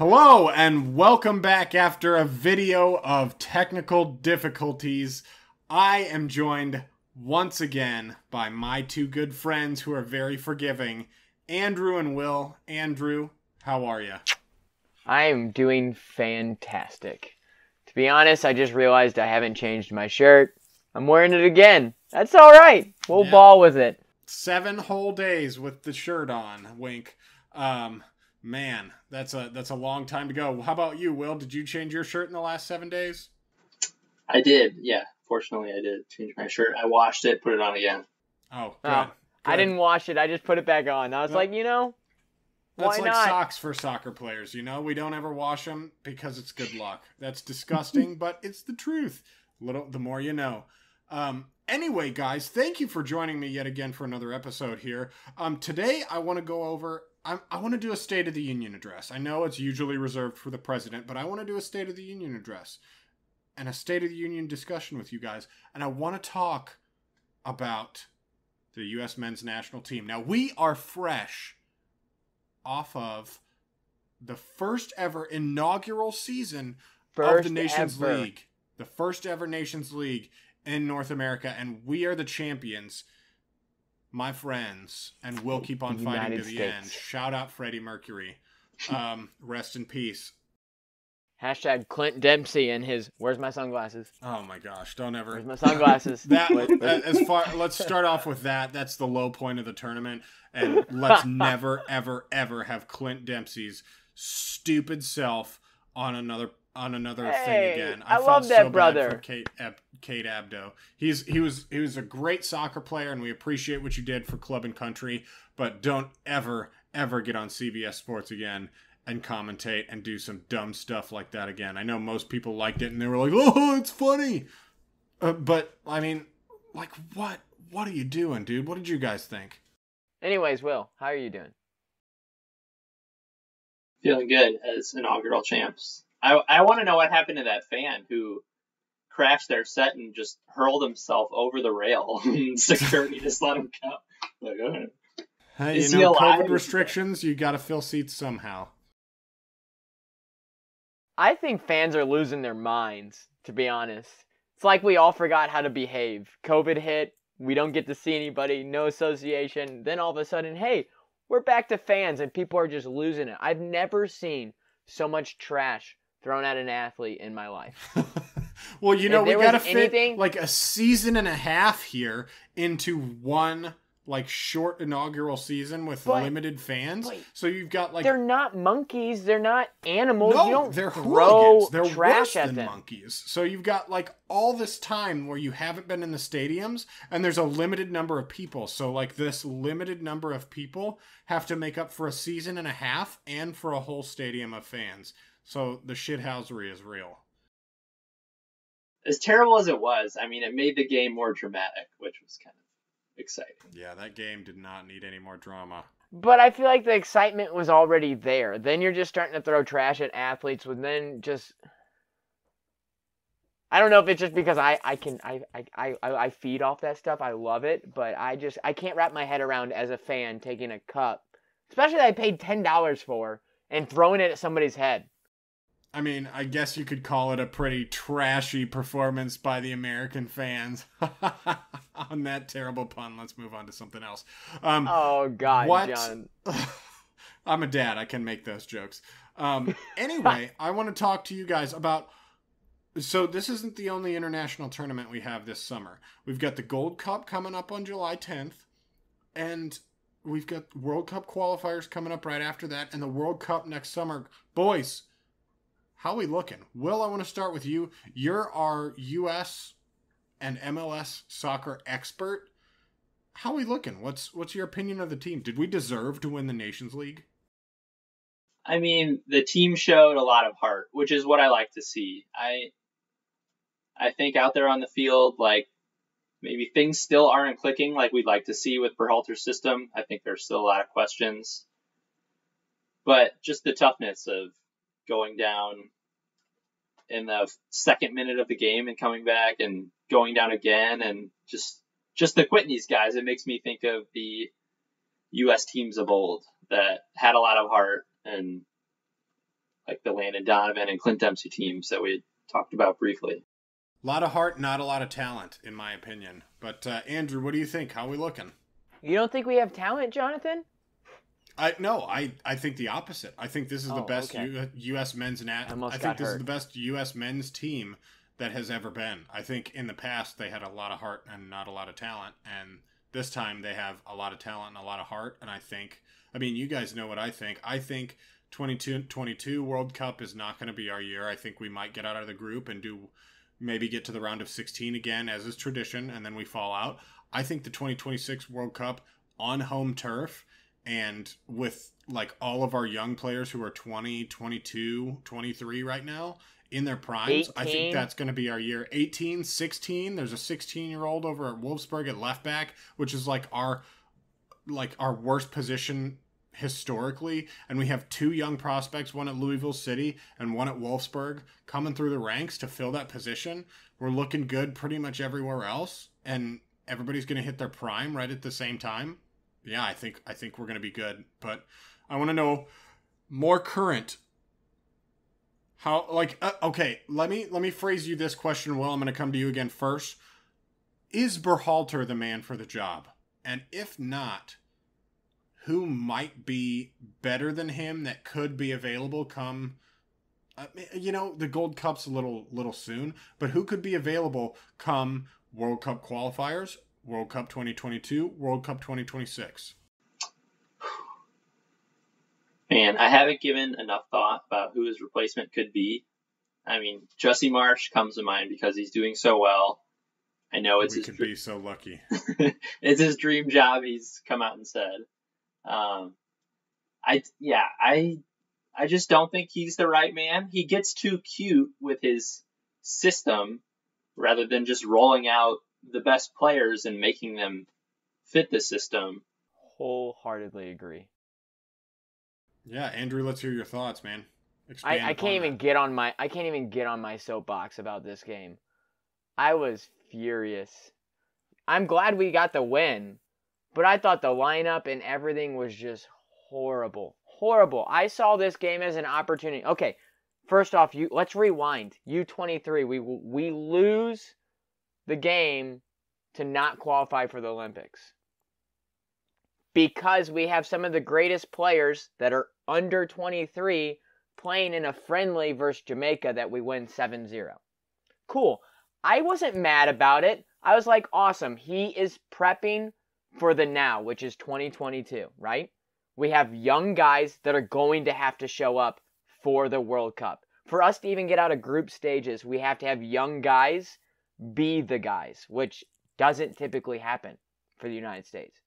Hello and welcome back after a video of technical difficulties. I am joined once again by my two good friends who are very forgiving, Andrew and Will. Andrew, how are you? I am doing fantastic. To be honest, I just realized I haven't changed my shirt. I'm wearing it again. That's all right. We'll ball with it. 7 whole days with the shirt on. Wink. Man, that's a long time to go. How about you, Will? Did you change your shirt in the last 7 days? I did, yeah. Fortunately, I did change my shirt. I washed it, put it on again. Oh, good. I didn't wash it. I just put it back on. I was like, why not? That's like socks for soccer players, you know? We don't ever wash them because it's good luck. That's disgusting, but it's the truth. The more you know. Anyway, guys, thank you for joining me yet again for another episode here. Today, I want to go over... I want to do a State of the Union address. I know it's usually reserved for the president, but I want to do a State of the Union address and a State of the Union discussion with you guys. And I want to talk about the U.S. men's national team. Now, we are fresh off of the first ever inaugural season of the Nations League. The first ever Nations League in North America, and we are the champions. My friends, and we'll keep on fighting to the end. Shout out Freddie Mercury. Rest in peace. Hashtag Clint Dempsey and his "Where's my sunglasses?" Oh my gosh! Don't ever. Where's my sunglasses? Let's start off with that. That's the low point of the tournament, and let's never, ever, ever have Clint Dempsey's stupid self on another thing again. I love that so brother. Bad for Kate Abdo. He was a great soccer player, and we appreciate what you did for club and country. But don't ever get on CBS Sports again and commentate and do some dumb stuff like that again. I know most people liked it, and they were like, "Oh, it's funny," but I mean, like, what are you doing, dude? What did you guys think? Anyways, Will, how are you doing? Feeling good as inaugural champs. I want to know what happened to that fan who crashed their set and just hurled himself over the rail. Security just let him go. Like, hey, you know, COVID restrictions, you got to fill seats somehow. I think fans are losing their minds, to be honest. It's like we all forgot how to behave. COVID hit, we don't get to see anybody, no association. Then all of a sudden, hey, we're back to fans and people are just losing it. I've never seen so much trash thrown at an athlete in my life. Well, you know, we got to fit like a season and a half here into one like short inaugural season with limited fans. So you've got like... They're not monkeys. They're not animals. No, you don't they're throw hooligans. They're trash worse at than them. monkeys. So you've got like all this time where you haven't been in the stadiums and there's a limited number of people. So like this limited number of people have to make up for a season and a half and for a whole stadium of fans. So the shithousery is real. As terrible as it was, I mean, it made the game more dramatic, which was kind of exciting. Yeah, that game did not need any more drama. But I feel like the excitement was already there. Then you're just starting to throw trash at athletes with then just... I don't know if it's just because I feed off that stuff. I love it, but I can't wrap my head around as a fan taking a cup, especially that I paid $10 for, and throwing it at somebody's head. I mean, I guess you could call it a pretty trashy performance by the American fans. On that terrible pun, let's move on to something else. Oh, God, John. I'm a dad. I can make those jokes. Anyway, I want to talk to you guys about... So this isn't the only international tournament we have this summer. We've got the Gold Cup coming up on July 10th. And we've got World Cup qualifiers coming up right after that. And the World Cup next summer. Boys... How are we looking? Will, I want to start with you. You're our U.S. and MLS soccer expert. How are we looking? What's your opinion of the team? Did we deserve to win the Nations League? I mean, the team showed a lot of heart, which is what I like to see. I think out there on the field, like, maybe things still aren't clicking like we'd like to see with Berhalter's system. I think there's still a lot of questions. But just the toughness of going down in the second minute of the game and coming back and going down again, and just the quitting these guys. It makes me think of the U.S. teams of old that had a lot of heart and like like the Landon Donovan and Clint Dempsey teams that we talked about briefly. A lot of heart, not a lot of talent, in my opinion. But Andrew, what do you think? How are we looking? You don't think we have talent, Jonathan? I think the opposite. I think this is the best U.S. men's this is the best U.S. men's team that has ever been. I think in the past they had a lot of heart and not a lot of talent, and this time they have a lot of talent and a lot of heart. And I mean, you guys know what I think. I think 2022 World Cup is not going to be our year. I think we might get out of the group and maybe get to the round of 16 again, as is tradition, and then we fall out. I think the 2026 World Cup on home turf, and with like all of our young players who are 20, 22, 23 right now in their primes, 18. I think that's going to be our year. 18, 16. There's a 16-year-old over at Wolfsburg at left back, which is like our worst position historically, and we have two young prospects, one at Louisville City and one at Wolfsburg, coming through the ranks to fill that position. We're looking good pretty much everywhere else, and everybody's going to hit their prime right at the same time. Yeah, I think we're going to be good, but I want to know more current. How, like, okay, let me phrase you this question, Will. I'm going to come to you again first. Is Berhalter the man for the job? And if not, who might be better than him that could be available come, the Gold Cup's a little soon, but who could be available come World Cup qualifiers, World Cup 2022, World Cup 2026? Man, I haven't given enough thought about who his replacement could be. I mean, Jesse Marsch comes to mind because he's doing so well. I know we could be so lucky. It's his dream job. He's come out and said. I just don't think he's the right man. He gets too cute with his system rather than just rolling out the best players and making them fit the system. Wholeheartedly agree. Yeah, Andrew, let's hear your thoughts, man. I can't even get on my soapbox about this game. I was furious. I'm glad we got the win, but I thought the lineup and everything was just horrible. Horrible. I saw this game as an opportunity. Okay, first off, let's rewind. U23, we lose the game to not qualify for the Olympics because we have some of the greatest players that are under 23 playing in a friendly versus Jamaica that we win 7-0. Cool. I wasn't mad about it. I was like, awesome. He is prepping for the now, which is 2022, right? We have young guys that are going to have to show up for the World Cup. For us to even get out of group stages, we have to have young guys be the guys, which doesn't typically happen for the United States.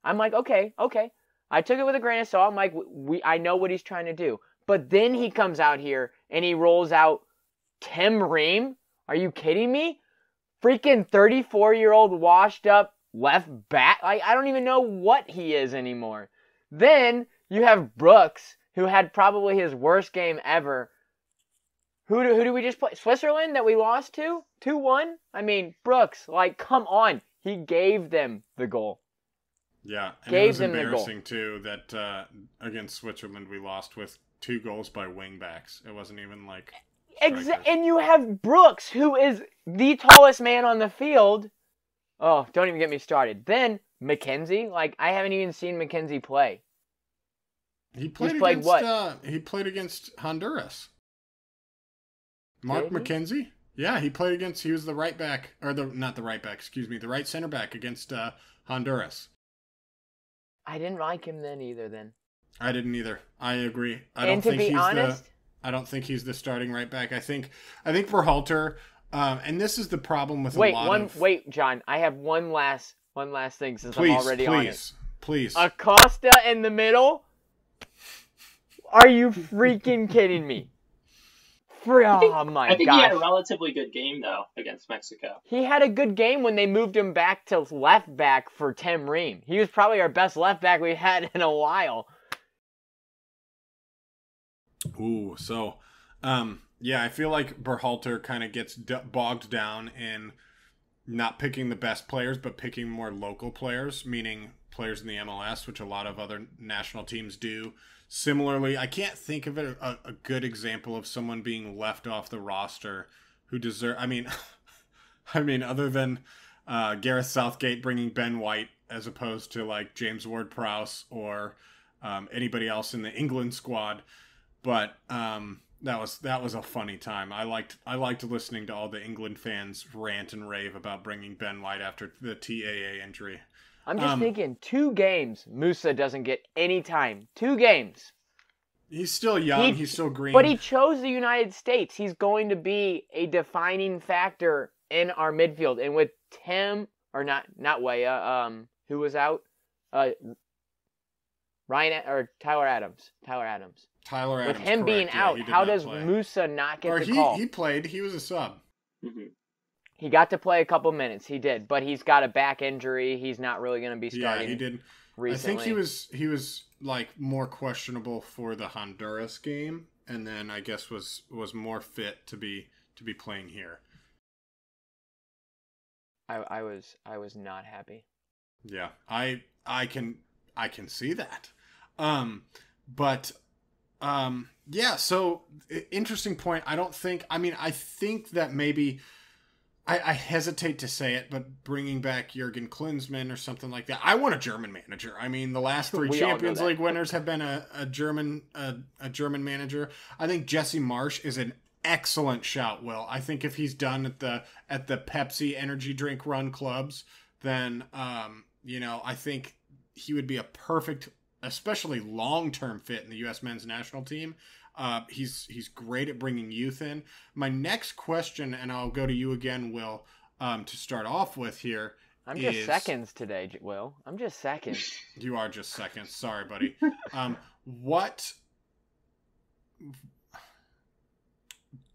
I'm like, okay. I took it with a grain of salt. I'm like, I know what he's trying to do. But then he comes out here and he rolls out Tim Ream. Are you kidding me? Freaking 34-year-old washed up left back. I don't even know what he is anymore. Then you have Brooks, who had probably his worst game ever. Who do we just play? Switzerland that we lost to? 2-1? I mean, Brooks, like, come on. He gave them the goal. Yeah, and it was embarrassing, too, that against Switzerland we lost with 2 goals by wingbacks. It wasn't even like... And you have Brooks, who is the tallest man on the field. Oh, don't even get me started. Then McKenzie, like, I haven't even seen McKenzie play. He played what? He played against Honduras. Mark McKenzie? Yeah, he was the right back, or the right center back against Honduras. I didn't like him then either. I didn't either. I agree. I don't think he's the starting right back. I think Berhalter, and this is the problem with Wait, John. I have one last thing since I'm already on it. Please. Acosta in the middle? Are you freaking kidding me? I think he had a relatively good game, though, against Mexico. He had a good game when they moved him back to left back for Tim Ream. He was probably our best left back we've had in a while. Ooh, so, yeah, I feel like Berhalter kind of gets bogged down in not picking the best players, but picking more local players, meaning players in the MLS, which a lot of other national teams do. similarly, I can't think of a good example of someone being left off the roster who deserve. I mean, I mean, other than Gareth Southgate bringing Ben White as opposed to like James Ward-Prowse or anybody else in the England squad, but that was a funny time. I liked listening to all the England fans rant and rave about bringing Ben White after the TAA injury. I'm just thinking, 2 games, Musa doesn't get any time. 2 games. He's still young. He's still green. But he chose the United States. He's going to be a defining factor in our midfield. And with Tim, or not Weah, who was out? Tyler Adams. With him being out, how does Musa not get the call? He played. He was a sub. Mm-hmm. He got to play a couple minutes. He did, but he's got a back injury. He's not really going to be starting. Yeah, he did. Recently. I think he was like more questionable for the Honduras game, and then I guess was more fit to be playing here. I was not happy. Yeah, I can see that. Yeah. So interesting point. I think that maybe. I hesitate to say it, but bringing back Jurgen Klinsmann or something like that. I want a German manager. I mean, the last 3 Champions League winners have been a German manager. I think Jesse Marsch is an excellent shout, Will. I think if he's done at the Pepsi energy drink run clubs, then I think he would be a perfect, especially long-term fit in the U.S. men's national team. He's great at bringing youth in. My next question, and I'll go to you again, Will, to start off with here. I'm just seconds today, Will. I'm just seconds. You are just seconds. Sorry, buddy. What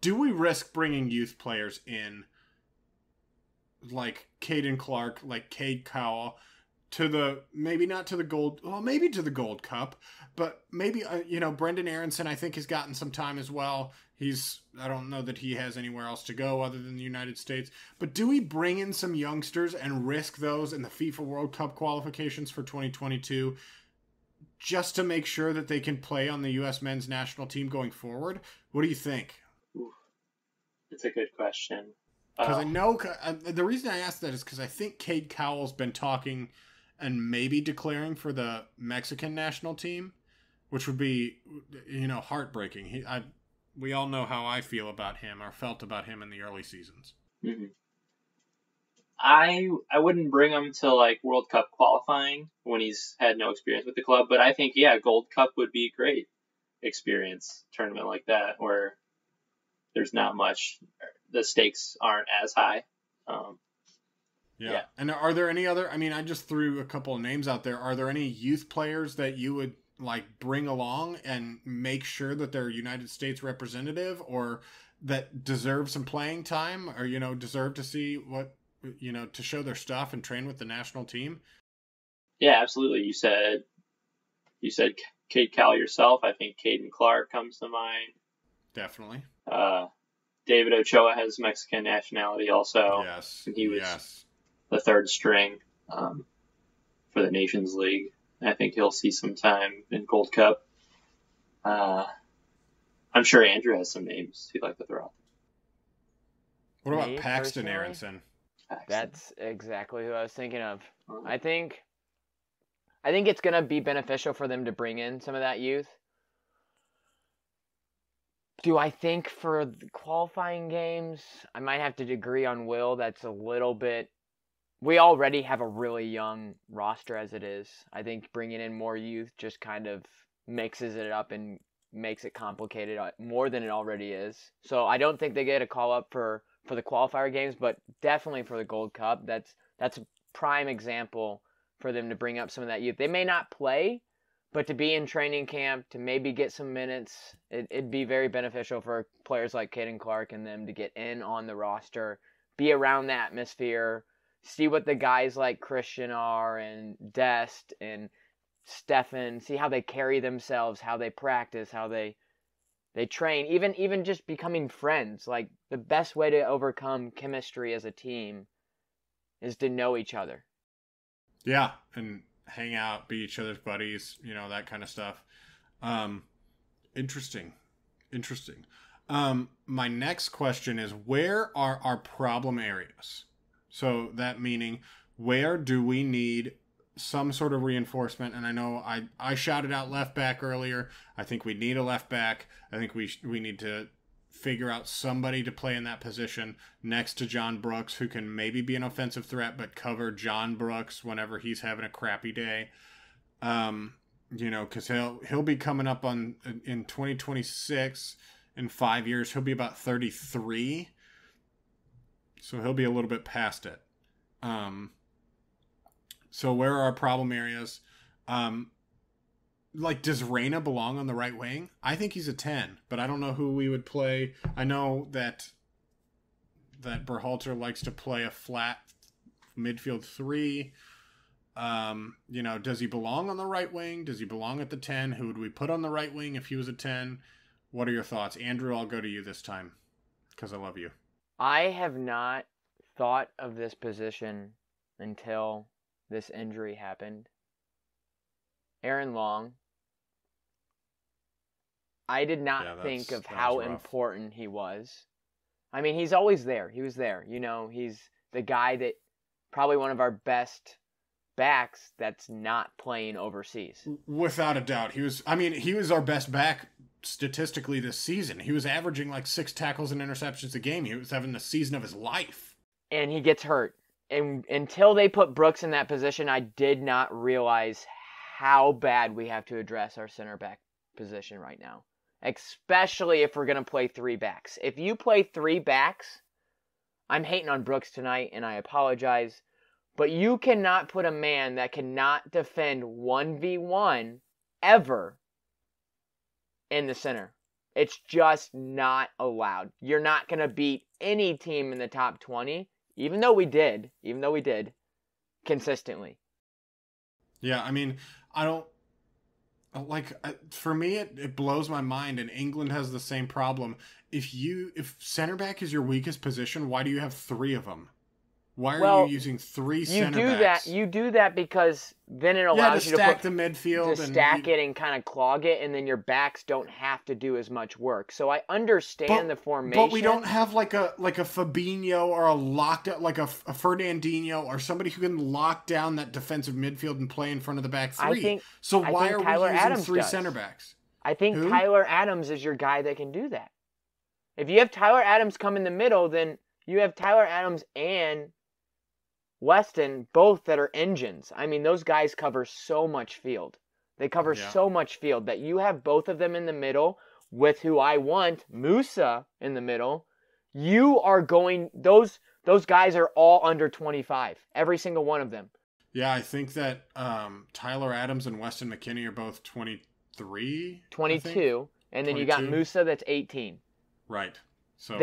do we risk bringing youth players in, like Caden Clark, like Cade Cowell, maybe to the Gold Cup, but maybe, Brendan Aronson, I think, has gotten some time as well. I don't know that he has anywhere else to go other than the United States, but do we bring in some youngsters and risk those in the FIFA World Cup qualifications for 2022 just to make sure that they can play on the U.S. men's national team going forward? What do you think? It's a good question. Because I know the reason I asked that is because I think Cade Cowell's been talking and maybe declaring for the Mexican national team, which would be, heartbreaking. We all know how I feel about him or felt about him in the early seasons. Mm-hmm. I wouldn't bring him to like World Cup qualifying when he's had no experience with the club, but I think Gold Cup would be a great experience, tournament like that where there's not much, the stakes aren't as high. Yeah. And are there any other, I just threw a couple of names out there. Are there any youth players that you would like bring along and make sure that they're United States representative or that deserve some playing time or, deserve to see what, to show their stuff and train with the national team? Yeah, absolutely. You said Cade Cowell yourself. I think Caden Clark comes to mind. Definitely. David Ochoa has Mexican nationality also. Yes. And he was the third string for the Nations League. I think he'll see some time in Gold Cup. I'm sure Andrew has some names he'd like to throw out. What about Paxton Aronson? That's exactly who I was thinking of. I think it's going to be beneficial for them to bring in some of that youth. Do I think for the qualifying games, I might have to agree on Will. That's a little bit... We already have a really young roster as it is. I think bringing in more youth just kind of mixes it up and makes it complicated more than it already is. So I don't think they get a call up for the qualifier games, but definitely for the Gold Cup. That's a prime example for them to bring up some of that youth. They may not play, but to be in training camp, to maybe get some minutes, it'd be very beneficial for players like Caden Clark and them to get in on the roster, be around the atmosphere, see what the guys like Christian are and Dest and Stefan, see how they carry themselves, how they practice, how they train, even just becoming friends. Like, the best way to overcome chemistry as a team is to know each other. Yeah, and hang out, be each other's buddies, that kind of stuff. Interesting. Interesting. My next question is, where are our problem areas? So that meaning, where do we need some sort of reinforcement? And I know I shouted out left back earlier. I think we need a left back. I think we need to figure out somebody to play in that position next to John Brooks, who can maybe be an offensive threat, but cover John Brooks whenever he's having a crappy day. Because he'll be coming up in 2026. In 5 years, he'll be about 33. So he'll be a little bit past it. So where are our problem areas? Does Reyna belong on the right wing? I think he's a 10, but I don't know who we would play. I know that Berhalter likes to play a flat midfield 3. Does he belong on the right wing? Does he belong at the 10? Who would we put on the right wing if he was a 10? What are your thoughts? Andrew, I'll go to you this time because I love you. I have not thought of this position until this injury happened. Aaron Long, I did not think of how important he was. I mean, he's always there. He was there. He's the guy that probably one of our best backs that's not playing overseas. Without a doubt. He was our best back statistically this season. He was averaging like 6 tackles and interceptions a game. He was having the season of his life. And he gets hurt. And until they put Brooks in that position, I did not realize how bad we have to address our center back position right now. Especially if we're going to play 3 backs. If you play 3 backs, I'm hating on Brooks tonight, and I apologize, but you cannot put a man that cannot defend 1v1 ever in the center. It's just not allowed. You're not going to beat any team in the top 20, even though we did, consistently. Yeah, I mean, I don't, for me, it blows my mind, and England has the same problem. If center back is your weakest position, why do you have 3 of them? Why are you using 3 center backs? You do that because then it allows you to stack the midfield, it and kind of clog it, and then your backs don't have to do as much work. So I understand the formation, but we don't have like a Fabinho or a lockdown, like a Fernandinho or somebody who can lock down that defensive midfield and play in front of the back 3. Why are we using 3 center backs? I think Tyler Adams is your guy that can do that. If you have Tyler Adams come in the middle, then you have Tyler Adams and Weston, both that are engines. I mean, those guys cover so much field. They cover so much field that you have both of them in the middle with who I want, Musa, in the middle. You are going, those guys are all under 25. Every single one of them. Yeah, I think that Tyler Adams and Weston McKennie are both 23. 22. And then 22. You got Musa that's 18. Right. So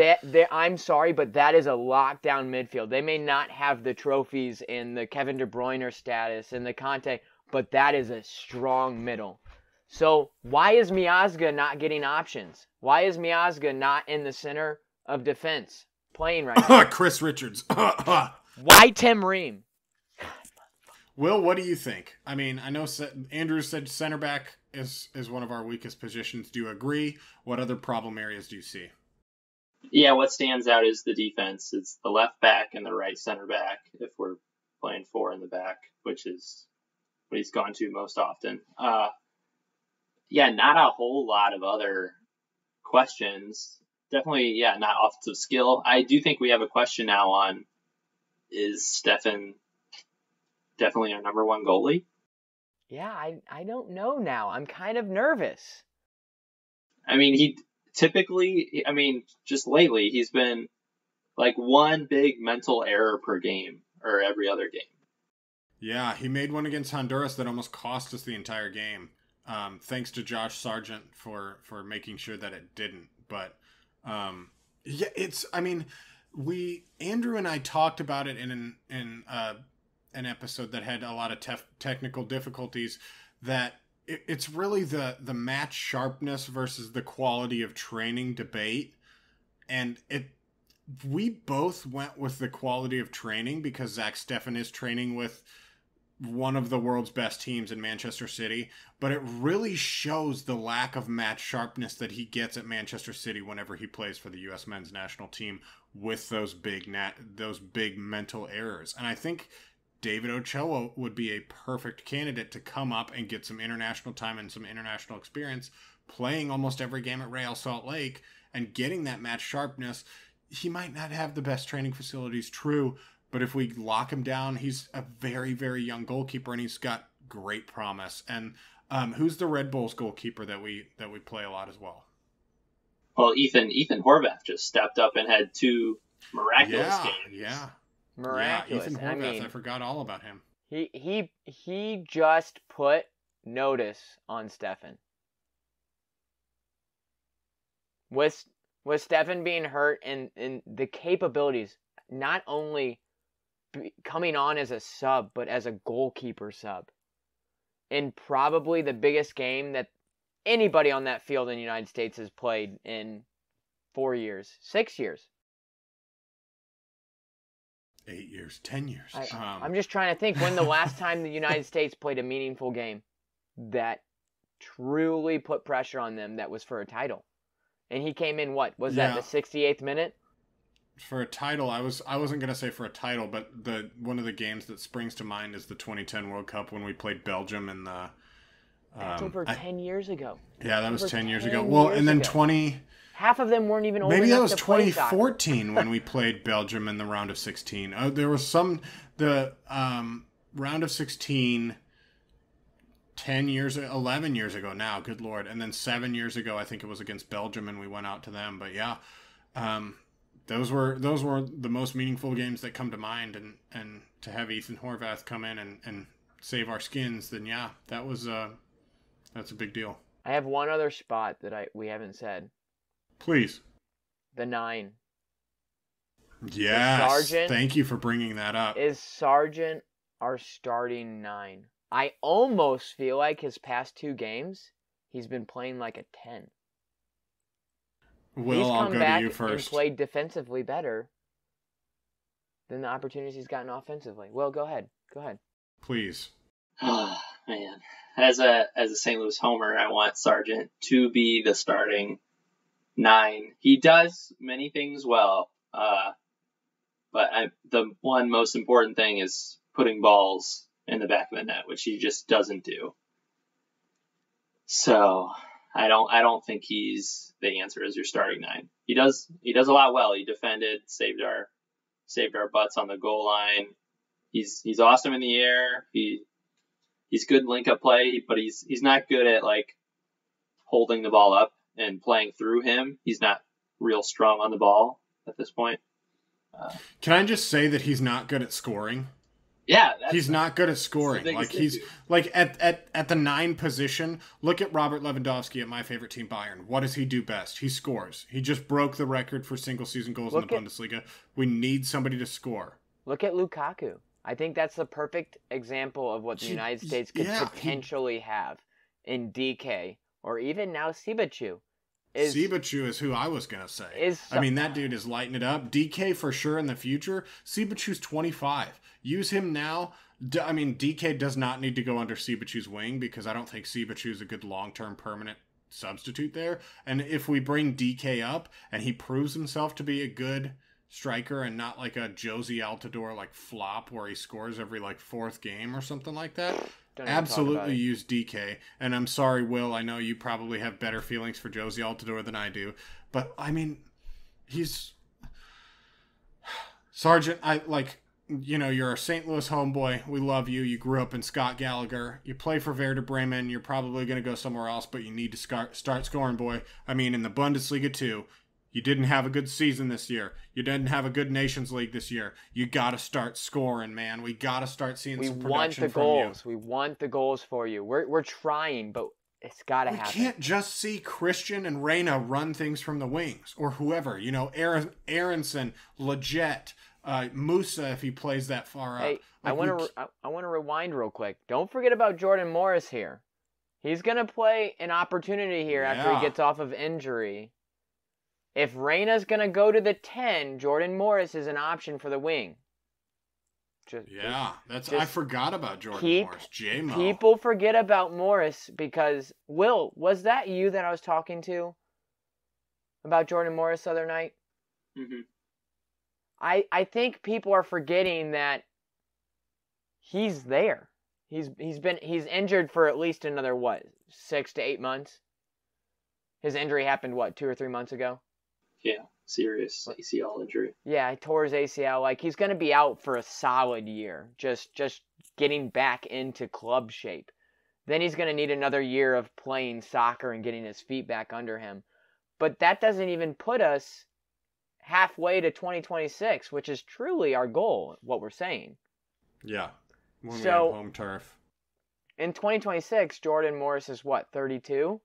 I'm sorry, but that is a lockdown midfield. They may not have the trophies and the Kevin De Bruyne status and the Conte, but that is a strong middle. So why is Miazga not getting options? Why is Miazga not in the center of defense playing right now? Chris Richards. Why Tim Ream? Will, what do you think? I mean, I know Andrew said center back is one of our weakest positions. Do you agree? What other problem areas do you see? Yeah, what stands out is the defense. It's the left back and the right center back if we're playing 4 in the back, which is what he's gone to most often. Not a whole lot of other questions. Definitely, not offensive skill. I do think we have a question now on, is Stefan definitely our number 1 goalie? Yeah, I don't know now. I'm kind of nervous. I mean, just lately, he's been like 1 big mental error per game or every other game. Yeah, he made one against Honduras that almost cost us the entire game. Thanks to Josh Sargent for making sure that it didn't. But Andrew and I talked about it in an episode that had a lot of technical difficulties, that it's really the match sharpness versus the quality of training debate. And we both went with the quality of training because Zach Steffen is training with one of the world's best teams in Manchester City, but it really shows the lack of match sharpness that he gets at Manchester City whenever he plays for the U.S. men's national team with those big mental errors. And I think David Ochoa would be a perfect candidate to come up and get some international time and some international experience playing almost every game at Real Salt Lake and getting that match sharpness. He might not have the best training facilities, true, but if we lock him down, he's a very, very young goalkeeper, and he's got great promise. And who's the Red Bulls goalkeeper that we play a lot as well? Well, Ethan Horvath just stepped up and had 2 miraculous games. Yeah, Miraculous. Ethan Horvath, I forgot all about him. He just put notice on Stefan. With Stefan being hurt and the capabilities, not only coming on as a sub, but as a goalkeeper sub. In probably the biggest game that anybody on that field in the United States has played in 4 years, 6 years. 8 years, 10 years. I'm just trying to think when the last time the United States played a meaningful game that truly put pressure on them that was for a title. And he came in, what? Was that the 68th minute? For a title, I wasn't gonna say for a title, but one of the games that springs to mind is the 2010 World Cup when we played Belgium in the. That's over 10 years ago. Yeah, that was 10 years ago. Well, and then 20. Half of them weren't even old enough Maybe that was to play 2014 when we played Belgium in the round of 16. There was the round of 16. 11 years ago now, good Lord. And then 7 years ago, I think it was against Belgium and we went out to them. But yeah, those were the most meaningful games that come to mind. And to have Ethan Horvath come in and save our skins, then yeah, that's a big deal. I have one other spot that we haven't said. Please. The 9. Yes. Thank you for bringing that up. Is Sargent our starting 9? I almost feel like his past 2 games, he's been playing like a 10. Will, I'll go to you first. He's played defensively better than the opportunities he's gotten offensively. Will, go ahead. Please. Oh, man. As a St. Louis homer, I want Sargent to be the starting 9. He does many things well, but the one most important thing is putting balls in the back of the net, which he just doesn't do. So I don't think he's the answer as your starting 9. He does a lot well. He defended, saved our butts on the goal line. He's awesome in the air. He's good link up play, but he's not good at like holding the ball up and playing through him. He's not real strong on the ball at this point. Can I just say that he's not good at scoring? Yeah, he's not good at scoring. Like he's like at the 9 position. Look at Robert Lewandowski at my favorite team, Bayern. What does he do best? He scores. He just broke the record for single season goals in the Bundesliga. We need somebody to score. Look at Lukaku. I think that's the perfect example of what the United States could potentially have in DK or even now Sibachu. Sibachu is who I was going to say. I mean, that dude is lighting it up. DK for sure in the future. Sibachu's 25. Use him now. I mean, DK does not need to go under Sibachu's wing because I don't think Sibachu's a good long-term permanent substitute there. And if we bring DK up and he proves himself to be a good striker and not like a Josie Altidore like flop where he scores every like 4th game or something like that, absolutely use DK. And I'm sorry, Will, I know you probably have better feelings for Josie Altidore than I do, but I mean, he's Sargent. You're a St. Louis homeboy. We love you. You grew up in Scott Gallagher. You play for Werder Bremen. You're probably going to go somewhere else, but you need to start scoring, boy. I mean, in the Bundesliga too. You didn't have a good season this year. You didn't have a good Nations League this year. You got to start scoring, man. We got to start seeing some production from you. We want the goals for you. We're trying, but it's got to happen. We can't just see Christian and Reyna run things from the wings or whoever. Aronson, Leggett, Musa if he plays that far up. Hey, I want to rewind real quick. Don't forget about Jordan Morris here. He's going to play an opportunity here after he gets off of injury. If Reyna's going to go to the 10, Jordan Morris is an option for the wing. I forgot about Jordan Morris. J-Mo. People forget about Morris because, Will, was that you that I was talking to about Jordan Morris the other night? Mm-hmm. I think people are forgetting that he's there. He's injured for at least another 6 to 8 months. His injury happened 2 or 3 months ago. Yeah, serious ACL injury. Yeah, he tore his ACL. Like, he's going to be out for a solid year, just getting back into club shape. Then he's going to need another year of playing soccer and getting his feet back under him. But that doesn't even put us halfway to 2026, which is truly our goal, what we're saying. Yeah, when we have home turf. In 2026, Jordan Morris is 32?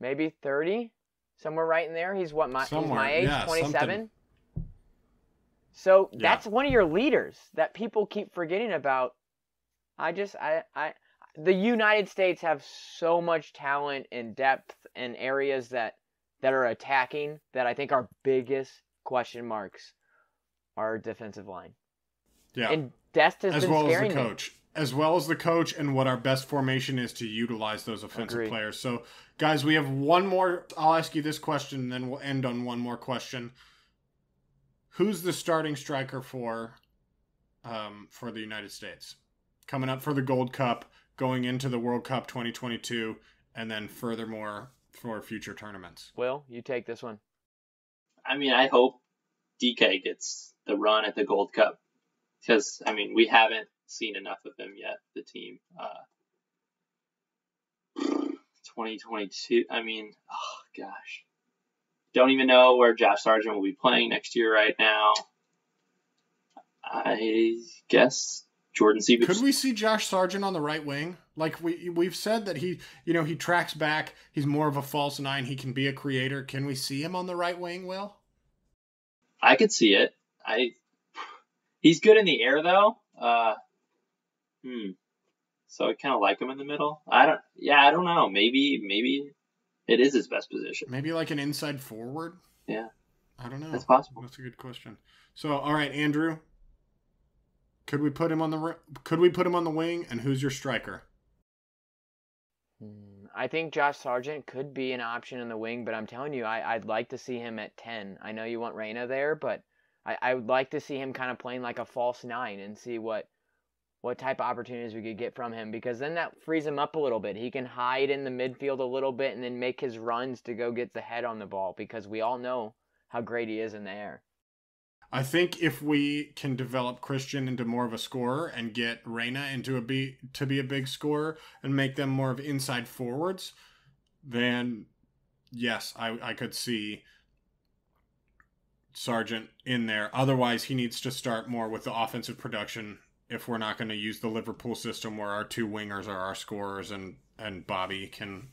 Maybe 30? Somewhere right in there. He's my age, 27. Something. So that's one of your leaders that people keep forgetting about. The United States have so much talent and depth in areas that are attacking that I think our biggest question marks are defensive line. Yeah. And Dest has been scaring me. As well as the coach and what our best formation is to utilize those offensive players. So, guys, we have one more. I'll ask you this question, and then we'll end on one more question. Who's the starting striker for the United States? Coming up for the Gold Cup, going into the World Cup 2022, and then furthermore for future tournaments. Will, you take this one. I mean, I hope DK gets the run at the Gold Cup. Because, I mean, we haven't seen enough of him yet, the team. 2022, I mean, oh gosh. Don't even know where Josh Sargent will be playing next year right now. I guess Jordan Seabach. Could we see Josh Sargent on the right wing? Like we've said that he tracks back. He's more of a false nine. He can be a creator. Can we see him on the right wing, Will? I could see it. He's good in the air though. So I kind of like him in the middle. I don't know. Maybe it is his best position. Maybe like an inside forward. Yeah. I don't know. That's possible. That's a good question. So, all right, Andrew, could we put him on the wing, and who's your striker? I think Josh Sargent could be an option in the wing, but I'm telling you, I'd like to see him at 10. I know you want Reyna there, but I would like to see him kind of playing like a false nine and see what type of opportunities we could get from him, because then that frees him up a little bit. He can hide in the midfield a little bit and then make his runs to go get the head on the ball, because we all know how great he is in the air. I think if we can develop Christian into more of a scorer and get Reyna to be a big scorer and make them more of inside forwards, then yes, I could see Sargent in there. Otherwise, he needs to start more with the offensive production if we're not going to use the Liverpool system where our two wingers are our scorers and Bobby can,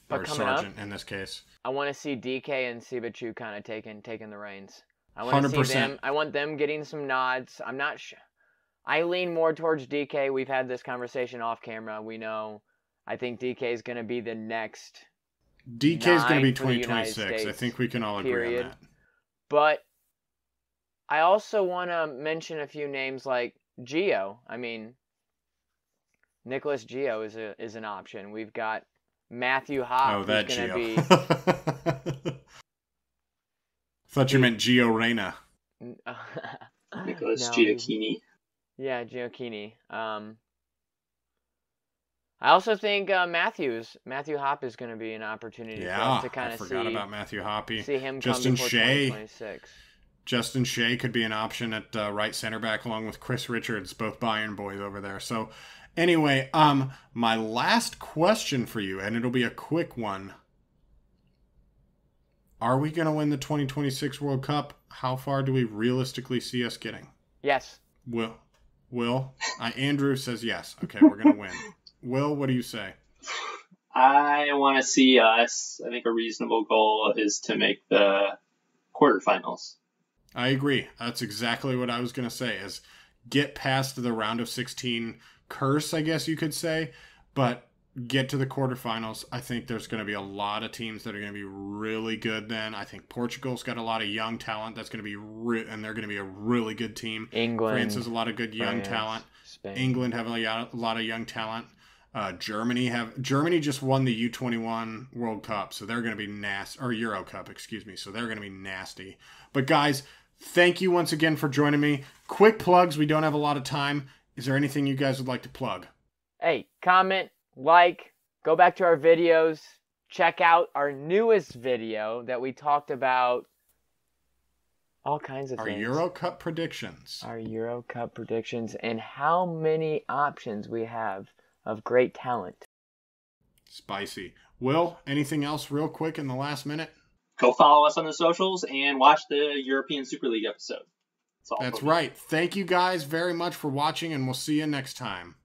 or Sargent in this case. I want to see DK and Sibachu kind of taking the reins. I 100%. I want them getting some nods. I'm not sure. I lean more towards DK. We've had this conversation off camera. We know. I think DK is going to be the next. DK is going to be 2026. I think we can all agree on that. But I also want to mention a few names like Gio. I mean, Nicholas Gio is an option. We've got Matthew Hopp. Oh, that Gio. Thought you meant Gio Reyna. Nicholas Giacchini. Yeah, Giacchini. I also think Matthew Hopp is going to be an opportunity for us to kind of see. I forgot about Matthew Hoppy. See him Justin come before Shea. 2026. Justin Shea could be an option at right center back along with Chris Richards, both Bayern boys over there. So anyway, my last question for you, and it'll be a quick one. Are we going to win the 2026 World Cup? How far do we realistically see us getting? Yes. Will? Andrew says yes. Okay, we're going to win. Will, what do you say? I want to see us. I think a reasonable goal is to make the quarterfinals. I agree. That's exactly what I was going to say, is get past the round of 16 curse, I guess you could say. But get to the quarterfinals, I think there's going to be a lot of teams that are going to be really good then. I think Portugal's got a lot of young talent that's going to be and they're going to be a really good team. England. France has a lot of good young talent. Spain. England have a lot of young talent. Germany just won the U21 World Cup, so they're going to be nasty, or Euro Cup, excuse me. So they're going to be nasty. But guys, thank you once again for joining me. Quick plugs. We don't have a lot of time. Is there anything you guys would like to plug? Hey, comment, like, go back to our videos, check out our newest video that we talked about all kinds of Our things. Euro Cup predictions. Our Euro Cup predictions and how many options we have of great talent. Spicy. Will, anything else real quick in the last minute? Go follow us on the socials and watch the European Super League episode. That's right. Thank you guys very much for watching, and we'll see you next time.